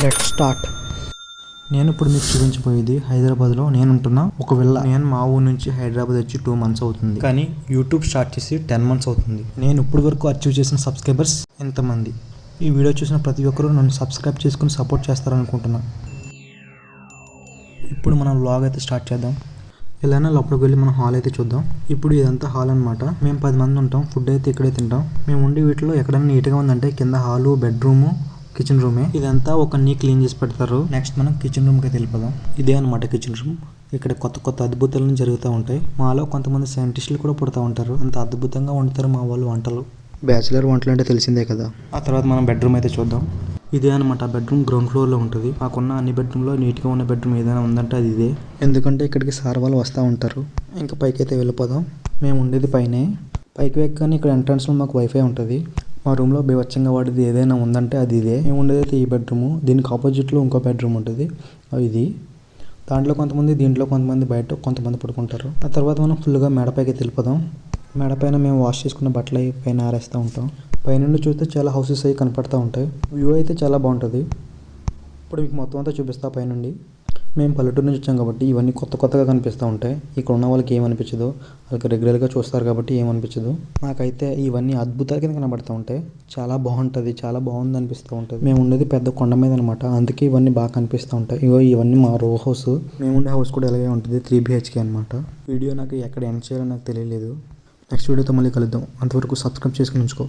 Let's start. నేను ఇప్పుడు మీకు చూపించబోయేది హైదరాబాద్లో నేను ఉంటున్న ఒక విల్లా. నేను మా ఊరు నుంచి హైదరాబాద్ వచ్చి 2 months అవుతుంది, కానీ యూట్యూబ్ స్టార్ట్ చేసి 10 months అవుతుంది. నేను ఇప్పటి వరకు అచీవ్ చేసిన సబ్స్క్రైబర్స్ ఎంతమంది? ఈ వీడియో చూసిన ప్రతి ఒక్కరూ నన్ను సబ్స్క్రైబ్ చేసుకుని సపోర్ట్ చేస్తారనుకుంటున్నా. ఇప్పుడు మనం వ్లాగ్ అయితే స్టార్ట్ చేద్దాం. ఇలానే లోపలికి వెళ్ళి మనం హాల్ అయితే చూద్దాం. ఇప్పుడు ఇదంతా హాల్ అనమాట. మేము 10 మంది ఉంటాం. ఫుడ్ అయితే ఇక్కడే తింటాం. మేము ఉండే వీటిలో ఎక్కడైనా నీట్గా ఉందంటే కింద హాలు, బెడ్రూము, కిచెన్ రూమే. ఇదంతా ఒక క్లీన్ చేసి పెడతారు. నెక్స్ట్ మనం కిచెన్ రూమ్కి అయితే వెళ్ళిపోదాం. ఇదే అనమాట కిచెన్ రూమ్. ఇక్కడ కొత్త కొత్త అద్భుతాలను జరుగుతూ ఉంటాయి. మాలో కొంతమంది సైంటిస్టులు కూడా పుడతా ఉంటారు. అంత అద్భుతంగా వండుతారు మా వాళ్ళు వంటలు. బ్యాచిలర్ వంటలు అంటే తెలిసిందే కదా. ఆ తర్వాత మనం బెడ్రూమ్ అయితే చూద్దాం. ఇదే అనమాట బెడ్రూమ్. గ్రౌండ్ ఫ్లోర్లో ఉంటుంది. మాకున్న అన్ని బెడ్రూమ్లో నీట్గా ఉన్న బెడ్రూమ్ ఏదైనా ఉందంటే అది ఇదే. ఎందుకంటే ఇక్కడికి సార్ వాళ్ళు వస్తూ ఉంటారు. ఇంకా పైకి అయితే వెళ్ళిపోదాం. మేము ఉండేది పైనే. పైకి ఎక్కగానే ఇక్కడ ఎంట్రన్స్లో మాకు వైఫై ఉంటుంది. మా రూమ్లో బీభత్సంగా వాడేది ఏదైనా ఉందంటే అది ఇదే. మేము ఉండేది అయితే ఈ బెడ్రూము. దీనికి ఆపోజిట్లో ఇంకో బెడ్రూమ్ ఉంటుంది, ఇది. దాంట్లో కొంతమంది, దీంట్లో కొంతమంది, బయట కొంతమంది పడుకుంటారు. ఆ తర్వాత మనం ఫుల్గా మేడపైకి వెళ్ళిపోదాం. మేడపైన మేము వాష్ చేసుకున్న బట్టలు అవి పైన ఆరేస్తూ ఉంటాం. పైనుండి చూస్తే చాలా హౌసెస్ అవి కనపడుతూ ఉంటాయి. వ్యూ అయితే చాలా బాగుంటుంది. ఇప్పుడు మీకు మొత్తం అంతా చూపిస్తా పైనుండి. మేము పల్లెటూరు నుంచి వచ్చాం కాబట్టి ఇవన్నీ కొత్త కొత్తగా కనిపిస్తూ ఉంటాయి. ఇక్కడ ఉన్న వాళ్ళకి ఏమనిపించదు, వాళ్ళకి రెగ్యులర్గా చూస్తారు కాబట్టి ఏమనిపించదు. నాకైతే ఇవన్నీ అద్భుతాల కింద కనబడుతూ ఉంటాయి. చాలా బాగుంటుంది, చాలా బాగుంది అనిపిస్తూ ఉంటుంది. మేము ఉండేది పెద్ద కొండ మీద అనమాట, అందుకే ఇవన్నీ బాగా కనిపిస్తూ ఉంటాయి. ఇవన్నీ మా రో హౌస్. మేము ఉండే హౌస్ కూడా ఇలాగే ఉంటుంది, 3 BHK అనమాట. వీడియో నాకు ఎక్కడ ఎండ్ చేయాలో నాకు తెలియలేదు. నెక్స్ట్ వీడియోతో మళ్ళీ కలుద్దాం. అంతవరకు సబ్స్క్రైబ్ చేసుకుని ఉంచుకో.